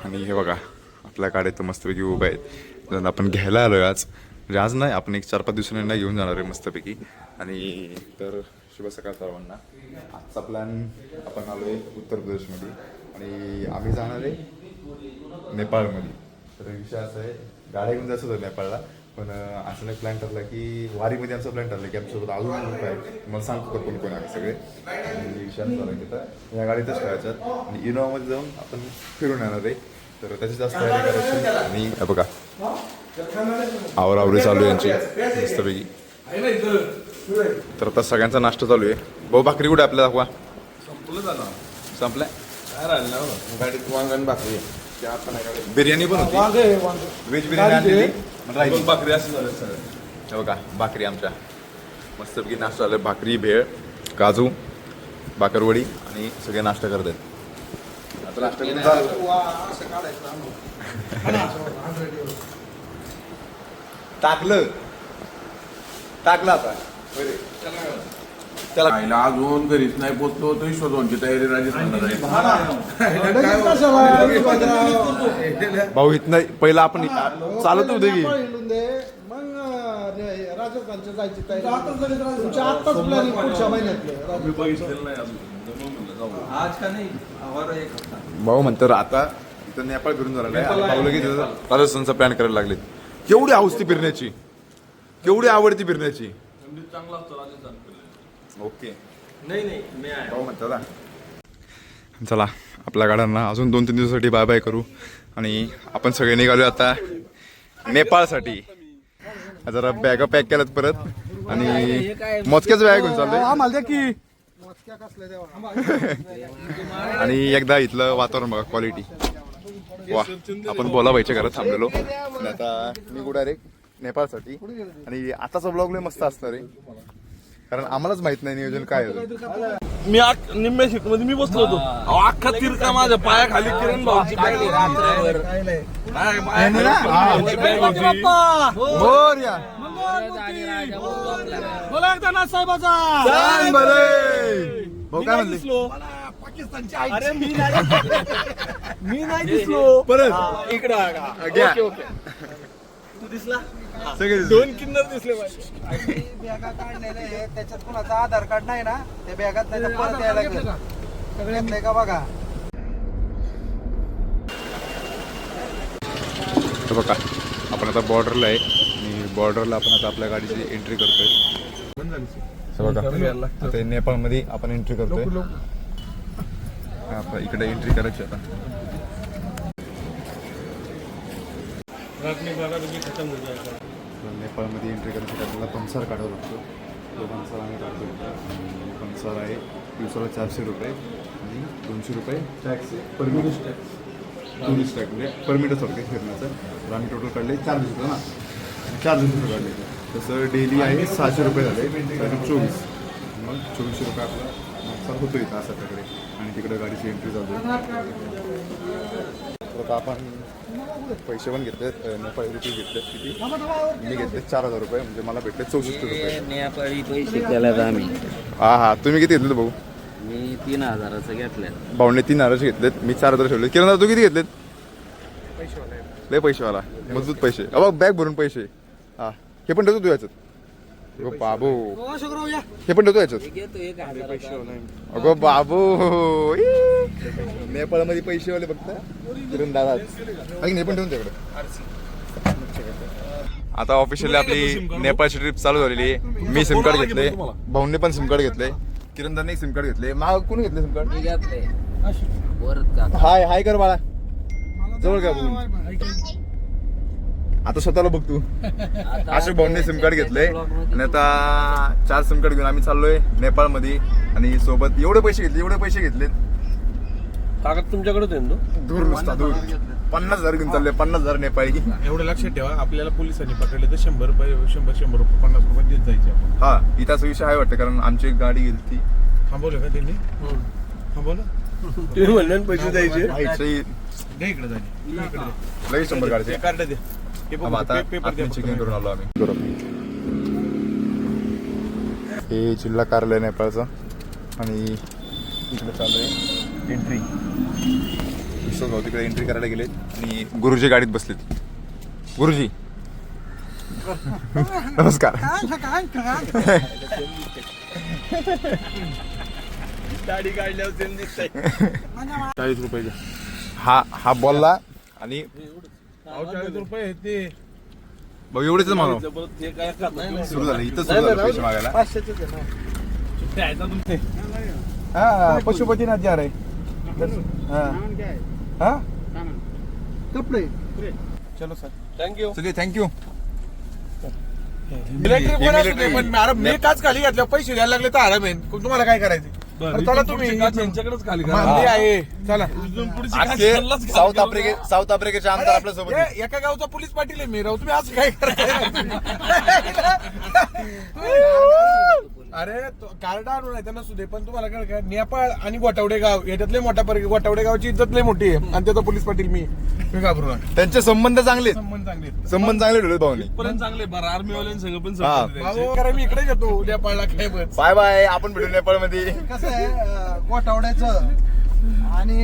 आणि हे बघा आपल्या गाड्या तर मस्तपैकी उभ्या आहेत. जर आपण घ्यायला आलो आज, म्हणजे आज नाही, आपण एक 4-5 दिवसांना घेऊन जाणार आहे मस्तपैकी. आणि तर शुभ सकाळ सर्वांना. आजचा प्लॅन आपण आलो आहे उत्तर प्रदेशमध्ये आणि आम्ही जाणार आहे नेपाळमध्ये. तर विषय असा आहे, गाड्या घेऊन जायचं होतं नेपाळला, पण असं एक प्लॅन ठरला की वारीमध्ये आमचा प्लॅन ठरला की आमच्यासोबत अजून लोक आहेत. मला सांगतो कोण कोण आहे सगळे. आणि विषय झाला की तर या गाडीतच ठेवायच्यात आणि इनोवामध्ये जाऊन आपण फिरून येणार आहे. तर त्याची जास्त तयारी करायची. आणि बघा आवरावरी चालू आहे यांची मस्तपैकी. तर आता सगळ्यांचा नाश्ता चालू आहे. भाऊ भाकरी कुठे आपल्याला दाखवा. संपलाय गाडीत वांगण भाकरी बिर्याणी पण होती, व्हेज बिर्याणी आणलेली, भाकरी असं झालं सगळं. बघा भाकरी आमच्या मस्तपैकी नाश्ता झालं. भाकरी, भेळ, काजू, भाकरवडी आणि सगळे नाश्ता करतात. आता नाश्ता करून टाकलं आता त्याला अजून घरीच नाही पोचलो तो शोधूनची तयारी राजस्थानला. भाऊ इथं पहिला आपण चालत होते की राजस्थानच्या जायची तयारी तुमच्या आत्ताच प्लॅनिंग पुढच्या महिन्यातलं. मी बघितलेलं नाही अजून. आज का नाही और एक भाऊ म्हणतो आता इथं नेपाळ फिरून जाणार आहे. भाऊ लगेच राजस्थानचा प्लॅन करायला लागले. केवढी हौस ती फिरण्याची, केवढी आवडती फिरण्याची. चांगला असतो राजस्थान. ओके नहीं नहीं मैं आया भाऊ म्हणतो ना. चला आपल्या गाड्यांना अजून 2-3 दिवसासाठी बाय बाय करू आणि आपण सगळे निघालो आता नेपाळसाठी. जरा बॅगा पॅक केल्यात परत आणि मोजक्याच बॅग घेऊन चाललोय आम्हाला की कसले आणि एकदा इथलं वातावरण बघा, क्वालिटी वा. आपण बोलाबाईच्या घरात थांबलेलो आणि आता मी डायरेक्ट नेपाळसाठी. आणि आताचा ब्लॉग लय मस्त असणार आहे कारण आम्हालाच माहित नाही नियोजन काय होतं. मी निम्म्या सीट मध्ये मी बसलो होतो. अहो, अख्खा तिरका माझ्या पायाखाली किरण भाऊची बॅग होती. नाही, पायाखाली भाऊची बॅग होती. मोरया. बोला एकदा ना साहेबाचा. छान बरे. भाऊ काय म्हणले. अरे मी नाही दिसलो परत इकडं घ्या. तू दिसला. सगळे 2 किन्नर दिसले पाहिजे. बॅगा काढलेले त्याच्यात कुणाचा आधार कार्ड नाही ना त्या बॅगात नाही तर परत यायला लागेल. सगळ्यात नाही का बघा. तर बघा आपण आता बॉर्डरला आहे आणि बॉर्डरला आपण आता आपल्या गाडीची एंट्री करतोय. बघा आता नेपाळमध्ये आपण एंट्री करतोय. आपण इकडे एंट्री करायची आता. नेपाळमध्ये एंट्री करण्यासाठी आपल्याला पंसार काढावा लागतो. तो पंसार आम्ही काढतो. पंसार आहे दिवसाला 400 रुपये आणि 200 रुपये tax permit tax. Tourist tax म्हणजे परमिटसारखं फिरण्याचं. तर आम्ही टोटल काढले 4 दिवस ना, 4 दिवस काढले. तसं डेली आहे 600 रुपये झाले. 24 मग 2400 रुपये आपला नुकसान होतो इथं असं त्याकडे. आणि तिकडे गाडीची एंट्री चालू. आता आपण पैसे पण घेतलेत. नेपाळी रुपये घेतलेत किती. मी घेतले 4000 रुपये म्हणजे मला भेटले 64 रुपये. नेपाळी पैसे केल्यात आम्ही. हा तुम्ही किती घेतले भाऊ. मी 3000चं घेतलं. भाऊने 3000चे घेतलेत, मी 4000 ठेवले. किरण तू किती घेतलेत. लय पैसेवाला मजबूत पैसे. अबा बॅग भरून पैसे. हा हे पण ठेवतो तू याच्यात. बाबू हे पण ठेवतो याच्यात. अगो बाबू नेपाळमध्ये पैसेवाले फक्त किरण दादा. हे पण ठेवून त्याकडे. आता ऑफिशियली आपली नेपाळची ट्रिप चालू झालेली आहे. मी सिम कार्ड घेतले, भाऊने पण सिम कार्ड घेतले, किरण दाने सिम कार्ड घेतले. मग कोणी घेतले सिम कार्ड. हाय हाय कर बाळा जवळ घ्या बघून. आता स्वतःला बघ तू. अशोक भाऊंनी सिम कार्ड घेतले आणि आता 4 सिम कार्ड घेऊन आम्ही चाललोय नेपाळमध्ये. आणि सोबत एवढे पैसे घेतले कागद तुमच्याकडेच आहे. दूर नुसता दूर 50,000 घेऊन चालले. 50,000 नेपाळी. एवढं लक्षात ठेवा, आपल्याला पोलिसांनी पकडले तर 100 रुपये 50 रुपये देत जायचे आपण. हा इथं असा विषय आहे वाटतं कारण आमची एक गाडी गेली ती. थांबवलं का त्यांनी. थांबवलं तुम्ही म्हणले पैसे द्यायचे. दे इकडे जायचे. लगेच 100 काढायचे. कार्ड दे. आता चेकिंग करून आलो आम्ही. हे जिल्हा कार्यालय नेपाळचं आणि इकडे चालू आहे एंट्री. विश्वास भाऊ तिकडे एंट्री करायला गेलेत आणि गुरुजी गाडीत बसलेत. गुरुजी नमस्कार. दाढी काढल्यावर सेम दिसतंय. 40 रुपये द्या. हा बोलला आणि 40 रुपये आहे ते. भाऊ एवढेच मागव. हे काय करणार? सुरू झालं इथं सुरू झालं पैसे मागायला. सुट्ट्या आहेत ना तुमचे? हा पशुपतीनाथ जा रे हा कपडे चलो सर. थँक्यू. चलिए थँक्यू. इलेक्ट्रिक पण असू दे, पण अरे मी काच खाली घातल्या पैसे द्यायला लागले तर आराम आहे. तुम्हाला काय करायचं? अरे चला तुम्ही त्यांच्याकडेच खाली करा. मांदी आहे. चला आजचे साऊथ आफ्रिकेचे आमदार आपल्या सोबत आहेत. एका गावचा पोलीस पाटील आहे मी राव. तुम्ही असं काय करताय? अरे कार्ड आणून आहे त्यांना सुद्धा. पण तुम्हाला काय नेपाळ आणि गोटावडे गाव याच्यातले मोठा फरक. गोटावडे गावची इज्जत लय मोठी आहे आणि त्याचा पोलीस पाटील मी घाबरू नका. त्यांचे संबंध चांगले आहेत. संबंध चांगले आहेत. संबंध चांगले ठेवले भाऊनी. पर्यंत चांगले बरं आर्मीवाल्यांसंग पण हा. संबंध द्यायचे. भाऊ कारण मी इकडे येतो नेपाळला काय बस. Bye bye. आपण भेटू नेपाळ मध्ये. कसं आहे गोठावड्याचं आणि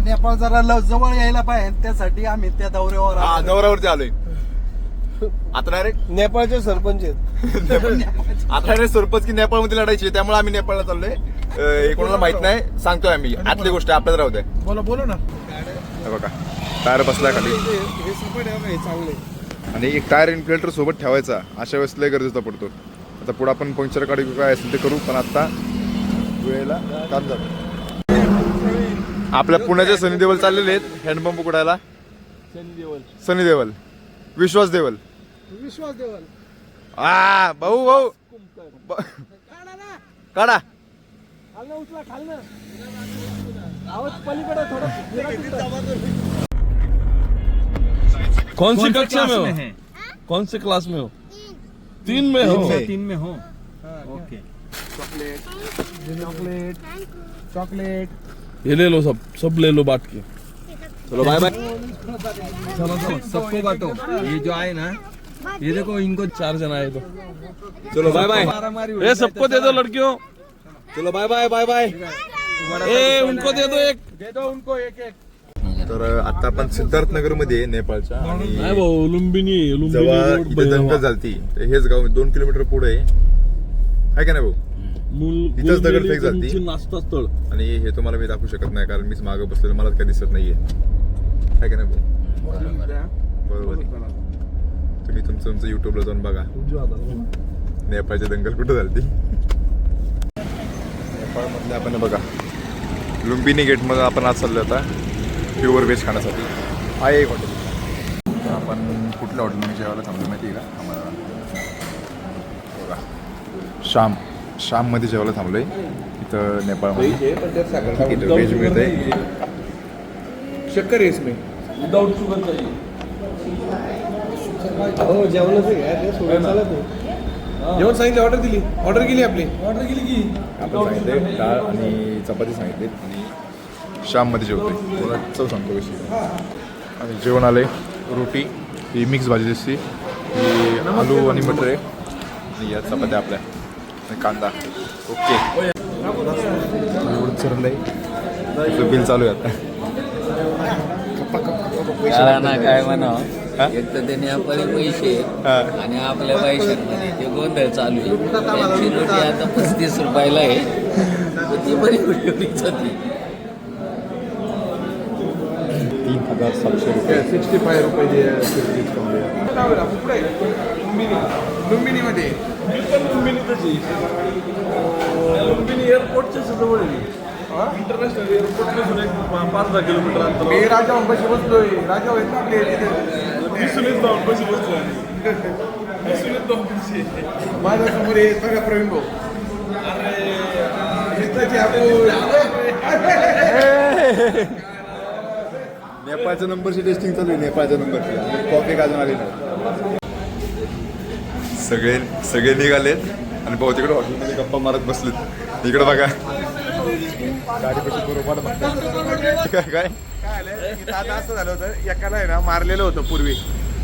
नेपाळ जरा जवळ यायला पाहिजे त्यासाठी आम्ही त्या दौऱ्यावर हा आलो. दौऱ्यावरती आलोय. आता डायरेक्ट नेपाळचे सरपंच आहेत. आता डायरेक्ट सरपंच की नेपाळ मध्ये लढायची त्यामुळे आम्ही नेपाळला चाललोय. हे कोणाला माहित नाही सांगतोय आम्ही. आतली गोष्ट आपल्याला राहू द्या. बोलो ना. हे बघा टायर बसलाय खाली हे सपोर्ट आहे चांगले. आणि एक टायर इन्फ्लेटर सोबत ठेवायचा अशा वेळेस लय गरजेचा पडतो. आता पुढे आपण पंक्चर काढू काय असेल ते करू पण आता वेळेला काम जातो. आपल्या पुण्याचे सनी देवल चाललेले आहेत हँडपंप कुडायला. सनी देवल विश्वास देवल विश्वास देवाल भाऊ भाऊ काढा. उचला खाल ना आवाज पलीकडे थोडं. कौन सी कक्षा में हो? कौन से क्लास में हो? 3 में हो. 3 में हो. ओके. चॉकलेट ये ले लो सब ले लो बांट के. चलो बाय बाय. चलो सबको बांटो. ये जो आए ना ये देखो इनको 4 जन आए तो. चलो बाय बाय. ये सबको दे दो लड़कियों. चलो बाय बाय बाय बाय. ए उनको दे दो एक. दे दो उनको एक एक. तर आता आपण सिद्धार्थ नगर मध्ये नेपाळच्या नाही आणि भाऊ लुंबिनी जेव्हा रोड इथे बघा. दंगल झालती तर हेच गाव 2 किलोमीटर पुढे आहे का नाही भाऊ. इथंच दगडफेक झालती. मुलगी नाश्ता स्थळ. आणि हे तुम्हाला मी दाखवू शकत नाही कारण मीच मागं बसलेलं मला काही दिसत नाहीये आहे का नाही भाऊ. बरोबर आहे. तुम्ही तुमचं युट्यूबला जाऊन बघा नेपाळची दंगल कुठं झालती. नेपाळमधले आपण बघा लुंबिनी गेट मध्ये आपण आज चाललो आता प्युअर व्हेज खाण्यासाठी. आहे एक हॉटेल. तर आपण कुठल्या हॉटेलमध्ये जेवायला थांबलो माहिती आहे का आम्हाला बघा शाममध्ये जेवायला थांबलोय इथं नेपाळमध्ये. इथं व्हेज मिळतंय. शक्कर आहे इसमें. विदाउट शुगर चाहिए. हो जेवणाचं घ्या ते सोडून चालत नाही. जेवण सांगितलं ऑर्डर दिली. ऑर्डर केली आपली. आपण सांगितले डाळ आणि चपाती सांगितले आणि शाममध्ये जेवतोय. थोडा चव सांगतो कशी. आणि जेवण आलंय रोटी ही मिक्स भाजी असते ही आलू आणि मटर आहे आणि या चपात्या आपल्या आणि कांदा. ओके एवढं चरलंय. बिल चालू आहे आता. ना काय म्हणावं एक तर त्याने आपले पैसे आणि आपल्या पैशांमध्ये ते गोंधळ चालू आहे. त्यांची रोटी आता 35 रुपयाला आहे. ती बरी होतीच होती. 3,700 रुपये. 65 रुपये लुंबिनी मध्ये. मी पण लुंबिनीतच आहे. लुंबिनी एअरपोर्टच्या जवळ आहे. इंटरनॅशनल एअरपोर्ट पासून 5-10 किलोमीटर अंतर. मी राजा अंबाशी बसलोय. राजा आहेत ना आपले मी सुनील अंबाशी बसलो. मी सुनील अंबाशी. माझ्यासमोर येत बघा प्रवीण भाऊ. नेपाळचं नंबरची टेस्टिंग चालू आहे. नेपाळच्या नंबरची कॉफी अजून आली नाही. सगळे निघालेत आणि भाऊ तिकडे हॉटेलमध्ये गप्पा मारत बसलेत. इकडे बघा गाडी कशी बरोबर काय आता असं झालं होतं एकाला आहे ना मारलेलं होतं पूर्वी.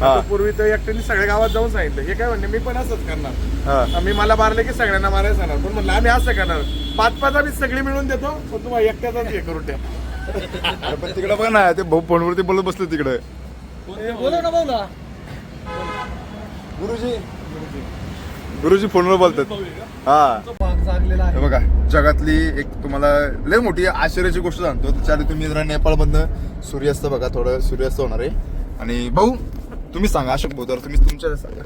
हा. पूर्वी तर एकट्याने सगळ्या गावात जाऊन सांगितलं. हे काय म्हणणे मी पण असंच करणार. हा आम्ही मला मारले की सगळ्यांना मारायला सांगणार. पण म्हणलं आम्ही असं करणार 5-5 आम्ही सगळी मिळून देतो पण तुम्हाला एकट्याचाच हे करून द्या. अरे पण तिकडे बघ ना, ते भाऊ फोनवरती बोलत बसले तिकडे. बोला ना भाऊ ना. गुरुजी फोनवर बोलतात. हा चांगलेला हे बघा, जगातली एक तुम्हाला लय मोठी आश्चर्याची गोष्ट सांगतो. त्याच्या आधी तुम्ही जरा नेपाळमधनं सूर्यास्त बघा, थोडं सूर्यास्त होणार आहे. आणि भाऊ तुम्ही सांगा, अशोक भाऊ, तर तुम्ही तुमच्या सांगा.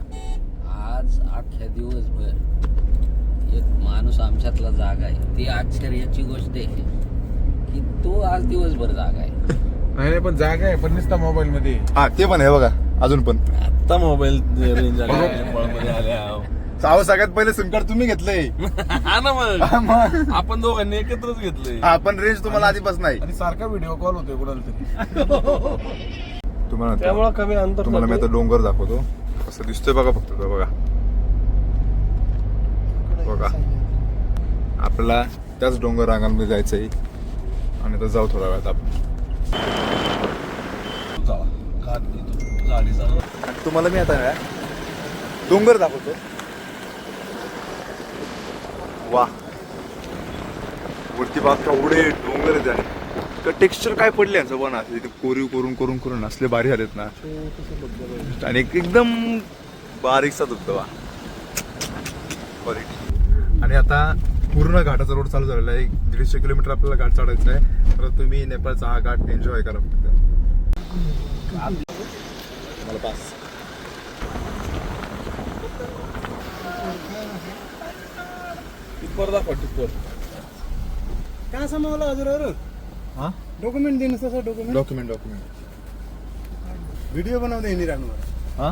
आज अख्ख्या दिवसभर एक माणूस आमच्यातला जागा आहे. ती आश्चर्याची गोष्ट आहे की तो आज दिवसभर जागा आहे. नाही पण जागा आहे, पण नुसता मोबाईल मध्ये. हा ते पण आहे बघा, अजून पण. आता मोबाईल रेंज आल्या. अहो सगळ्यात पहिले सिम कार्ड तुम्ही घेतलंय. हा ना मग, हा, मग आपण दोघांनी एकत्रच घेतलंय. हा, पण रेंज तुम्हाला आधीपासून नाही. आणि सारखा व्हिडिओ कॉल होतोय कुणाला तरी. तुम्हाला त्यामुळे कमी अंतर तुम्हाला मी आता डोंगर दाखवतो, कसं दिसतोय बघा फक्त तो बघा. बघा आपल्याला त्याच डोंगर रांगांमध्ये जायचंय आणि आता जाऊ थोड्या वेळात आपण. तुम्हाला मी आता डोंगर दाखवतो. वा, वरती बाग केवढे डोंगर आहेत आणि टेक्स्चर काय पडले यांचं बघा ना, इथे कोरीव करून करून करून असले भारी आलेत ना. आणि एकदम बारीकसा धबधबा क्वालिटी. आणि आता पूर्ण घाटाचा रोड चालू झालेला आहे. 150 किलोमीटर आपल्याला घाट चढायचा आहे. तर तुम्ही नेपाळचा हा घाट एन्जॉय करा फक्त. मला पास टिप्पर दाखवा, टिप्पर. काय समजलं हजुर? हा, डॉक्युमेंट दिनु तसं डॉक्युमेंट डॉक्युमेंट वीडियो बनाउँदै हिँडिरहनु हा,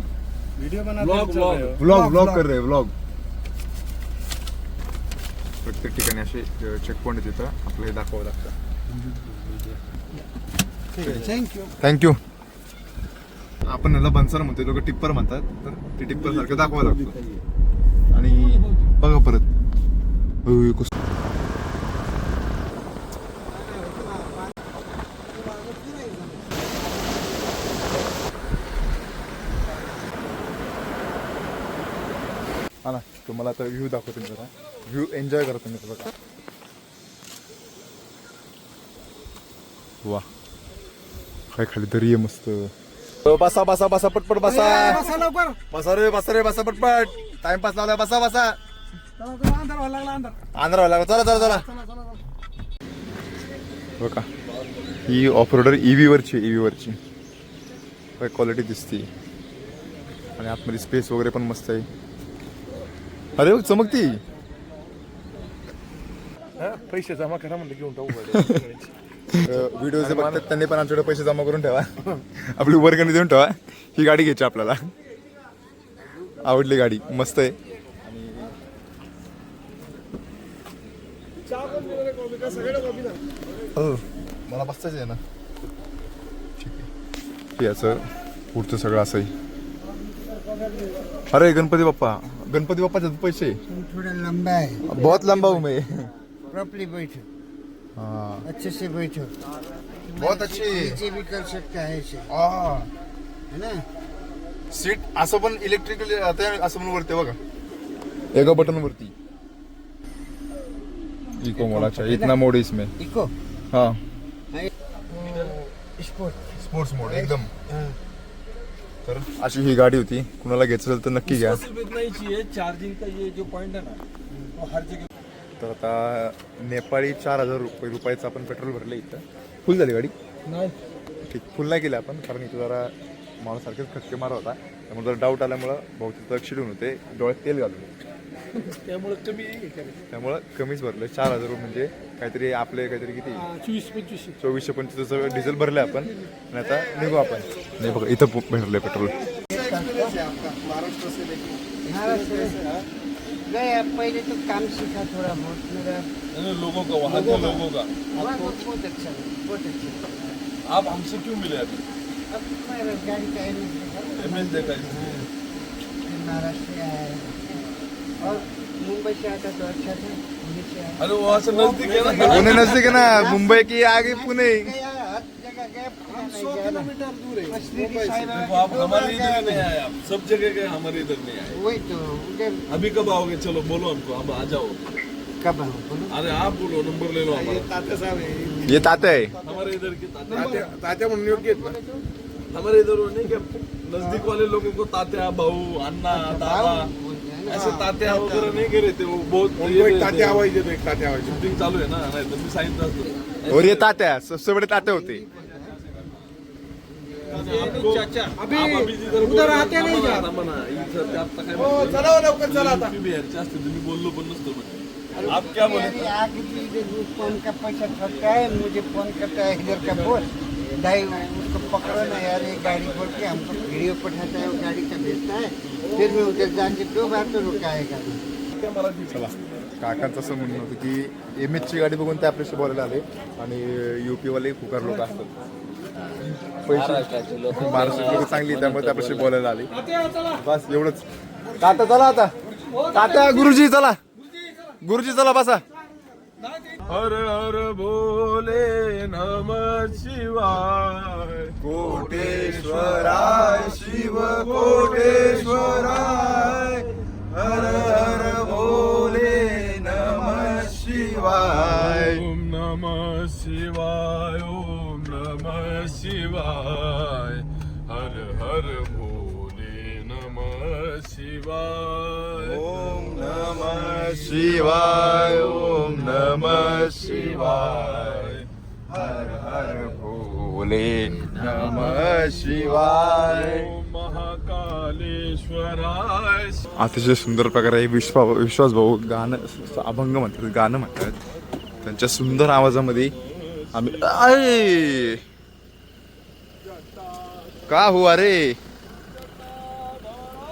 वीडियो व्लॉग व्लॉग कर रे व्लॉग. प्रत्येक ठिकाणी असे चेकपॉइंट तिथं आपल्याला दाखवावं लागतं. थँक्यू. थँक्यू. आपण याला बन्सर म्हणतो, लोक टिप्पर म्हणतात. तर ते टिप्पर सारखं दाखवावं लागतं. आणि बघा परत हा ना, तुम्हाला आता व्ह्यू दाखवतो मी जरा. व्ह्यू एन्जॉय करा तुम्ही बघा. वा, काय खाली तरी आहे मस्त. बसा बसा बसा पटपट बसा. लवकर बसा रे बसा रे बसा पटपट. टाइमपास लावला, बसा बसा. अंधार व्हायला लागला अंधार. आंध्र व्हायला लागला. चला चला चला. बघा, ही ऑफ रोडर ईव्ही वरची काय क्वालिटी दिसते. आणि आतमध्ये स्पेस वगैरे पण मस्त आहे. अरे बघ चमकती. पैसे जमा करा म्हणलं घेऊन टाकू. व्हिडिओ जे बघतात त्यांनी पण आमच्याकडे पैसे जमा करून ठेवा. आपली वर्गणी देऊन ठेवा. ही गाडी घ्यायची आपल्याला. आवडली गाडी, मस्त आहे. हो, मला बसताच आहे ना. ठीक आहे, याचं पुढचं सगळं असं आहे. अरे गणपती बाप्पाचे पैसे थोड़ा लंबा है. बहुत लंबा हूँ मैं. प्रॉपर्ली बैठो, हाँ, अच्छे से बैठो. बहुत अच्छी. नीचे भी कर सकता है ऐसे, हाँ, है ना. सीट असं पण इलेक्ट्रिकल असं पण वरती बघा, एका बटन वरती. इको मोडाचा इतना मोड इसमें. इको हाँ, स्पोर्ट स्पोर्ट्स मोड एकदम. हाँ. तर अशी ही गाडी होती. कुणाला घ्यायचं असेल तर नक्की घ्या. चार्जिंग का ये जो पॉइंट है ना, वो हर जगह. तर आता नेपाळी 4000 रुपयाचं आपण पेट्रोल भरलं इथं. फुल झाली गाडी? नाही. ठीक, फुल नाही केलं आपण, कारण इथं जरा माणूस सारखेच खटके मारा होता. त्यामुळे जरा डाऊट आल्यामुळं बहुतेक ॲक्सिडेंट होते. डोळ्यात तेल घालून, त्यामुळं कमीच भरलं. 4000 म्हणजे काहीतरी आपले काहीतरी किती 24-25 डिझेल भरले आपण. आणि आता निघू आपण. नाही बघा, इथं भेटले पेट्रोल. गए पहले तो काम सीखा थोड़ा बहुत मेरा. लोगों का, वहाँ के लोगों का. बहुत अच्छा बहुत अच्छा. आप हमसे क्यों मिले अभी? अब मेरा गाड़ी का इमेज देखा महाराष्ट्र से आया है और मुंबई से आता तो अच्छा था. पुणे से आया. अरे वहाँ से नजदीक है ना. पुणे नजदीक है ना, मुंबई की आगे पुणे. गया हर जगह गए. 100 किलोमीटर दूर है. देखो आप हमारे इधर ही नहीं आए. आप सब जगह गए, हमारे इधर नहीं आए. वही तो उधर अभी कब आओगे? चलो बोलो हमको, हम आ जाओ. कब आऊँ बोलो. अरे आप बोलो, नंबर ले लो हमारा. तात्या साहब है. ये तात्या आहे. हमारे इधर के तात्या तात्या म्हणून योग्य आहेत ना. हमारे इधर वो नहीं क्या नजदीक वाले लोगों को तात्या भाऊ अन्ना दादा ऐसे तात्या वगैरह नहीं करे थे वो बहुत उनको एक तात्या आवाज देतो, एक तात्या आवाज देतो. शूटिंग चालू आहे ना नाही तर मी सांगितलं असतं और ये तात्या सबसे बडे तात्या होते. अभी उधर आते नहीं क्या? हो, चला हो, लवकर चला आता. बिहारचे असते तुम्ही बोललो पण नसतो म्हणजे आप क्या बोले अरे आगे भी इधर फोन का पैसा ठगता है, मुझे फोन करता है इधर का बोल दाई उसको पकड़ो ना यार, ये गाड़ी बोल के हमको वीडियो पठाता है, वो गाड़ी का भेजता है, फिर मैं उधर जाके 2 बार तो रुकाएगा. चला काकांचं असं म्हणणं होतं की एम ची गाडी बघून ते आपल्याशी बोलायला आले आणि युपी वाले फुकार लोक असतात. महाराष्ट्राचे लोक महाराष्ट्र लोक चांगली आहेत, त्यामुळे ते आपल्याशी बोलायला आले. बस एवढंच. तात्या चला आता. तात्या गुरुजी चला. गुरुजी चला बसा. हर हर बोले नमः शिवाय कोटेश्वराय शिव कोटेश्वराय हर हर भोले नमः शिवाय. ओम नमः शिवाय ओम नमः शिवाय हर हर भोले नमः शिवाय ओम नमः शिवाय ओम नमः शिवाय हर हर भोले नमः शिवाय. ओम महाकालेश्वराय अतिशय सुंदर प्रकारे विश्वास भाऊ गाणं अभंग म्हणतात, गाणं म्हणतात. त्यांच्या सुंदर आवाजामध्ये आम्ही आय का हुआ रे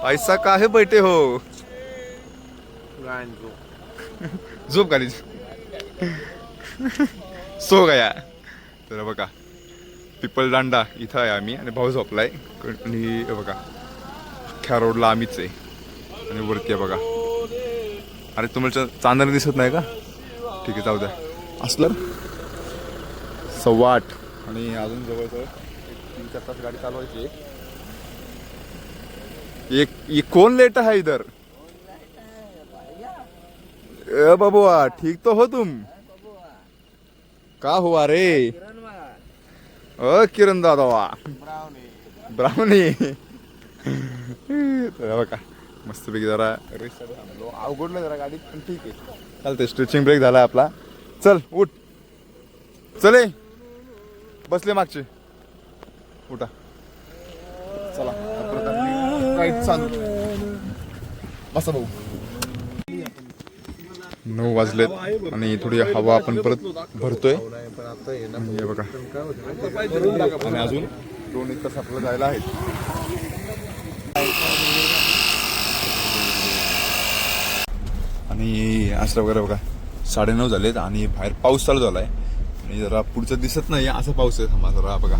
ऐसा काहे बैठे हो. झोप खाली सो गया. तर बघा पिपल दांडा इथं आहे आम्ही आणि भाऊ झोपलाय आणि हे बघा अख्ख्या रोडला आम्हीच आहे आणि वरती आहे बघा. अरे तुम्हाला चांदणी दिसत नाही का? ठीक आहे जाऊ द्या. असलं 8:15 आणि अजून जवळजवळ 3-4 तास गाडी चालवायची आहे. ये कौन लेटा है इधर? ए बबुआ ठीक तो हो तुम? का हुआ रे? किरण दादा ब्राह्मणी. बघा मस्तपैकी जरा रेस्ट थांबलो, अवघडलं जरा गाडीत पण ठीक आहे चालतंय. स्ट्रेचिंग ब्रेक झाला आपला. चल उठ चले बसले मागचे उठा चला राईट चालू बसा भाऊ. 9 वाजलेत आणि थोडी हवा आपण परत भरतोय. हे बघा आणि अजून 2-1 तास आपल्याला जायला आहेत. आणि असं वगैरे बघा 9:30 झालेत आणि बाहेर पाऊस चालू झालाय आणि जरा पुढचं दिसत नाही असा पाऊस आहे. थांबा जरा बघा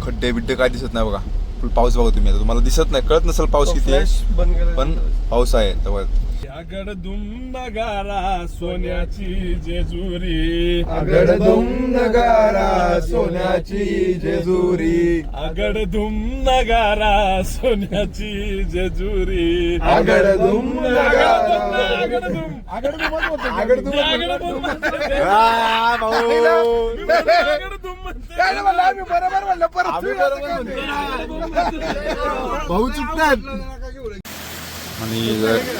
खड्डे बिड्डे काय दिसत नाही बघा. पाऊस बघा तुम्ही आता तुम्हाला दिसत नाही कळत नसेल पाऊस किती आहे पण पाऊस आहे. तेव्हा अगडदुम नगारा सोन्याची जेजुरी अगडधुम नगारा सोन्याची जेजुरी अगडधुम नगारा सोन्याची जेजुरी अगडधुम अगडधुम भाऊ चुकतात. आणि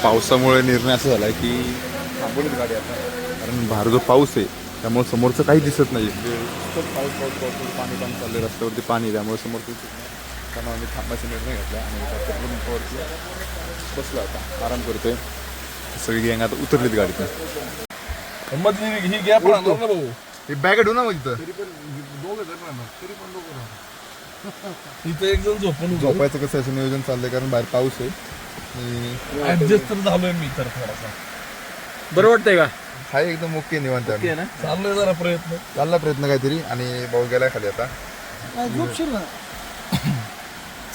पावसामुळे निर्णय असा झाला की थांबवलीच गाडी आता कारण बाहेर जो पाऊस आहे त्यामुळे समोरचं काही दिसत नाही. पाऊस पाणी चाललंय रस्त्यावरती पाणी त्यामुळे समोरचं दिसत नाही. त्यामुळे आम्ही थांबायचा निर्णय घेतला आणि वरती बसलो आता आराम करतोय. सगळी गँग आता उतरलीत गाडीतून. मधली ही गॅप राहणार ना भाऊ. हे बॅग ठेवू ना मग इथं इथं एक जण झोपून झोपायचं कसं असं नियोजन चाललंय कारण बाहेर पाऊस आहे. ऍडजस्ट तर झालोय मी तर थोडासा. बरं वाटतंय का? हाय एकदम ओके निवांत आहे. चाललोय जरा प्रयत्न. चालला प्रयत्न काहीतरी आणि भाऊ गेलाय खाली आता. झोपशील ना.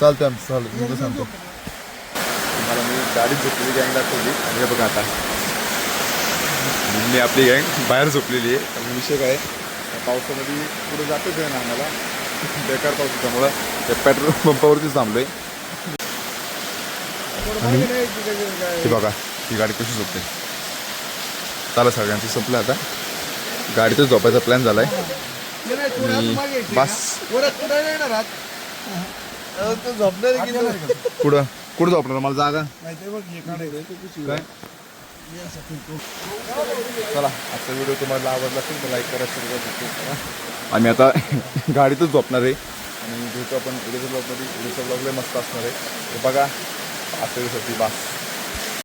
चालतंय आमचं चालू तुमचं सांगतो तुम्हाला मी गाडीत झोपलेली गँग दाखवली आणि हे बघा आता मी आपली गँग बाहेर झोपलेली आहे. कारण विषय काय या पावसामध्ये पुढे जातच आहे ना आम्हाला बेकार पाऊस त्यामुळं त्या पेट्रोल पंपावरतीच थांबलोय. आणि हे बघा ही गाडी कशी झोपते. चला सगळ्यांचं संपलं आता गाडीतच झोपायचा प्लॅन झालाय. ते नाही, थोडं अजून मागे यायचे बस. का? वरच कुठं नाही येणार आत. तो झोपणार आहे की नाही? कुठं कुठं झोपणार मला जागा नाही ते बघ हे काढायचं ते पिशवी. काय चला आजचा व्हिडिओ तुम्हाला आवडला असेल तर लाईक करा शेअर करा सबस्क्राईब करा. आम्ही आता गाडीतच झोपणार आहे आणि भेटू आपण उद्याच्या ब्लॉगमध्ये. उद्याच्या ब्लॉगला मस्त असणार आहे. तर बघा आजच्या दिवसाची बस.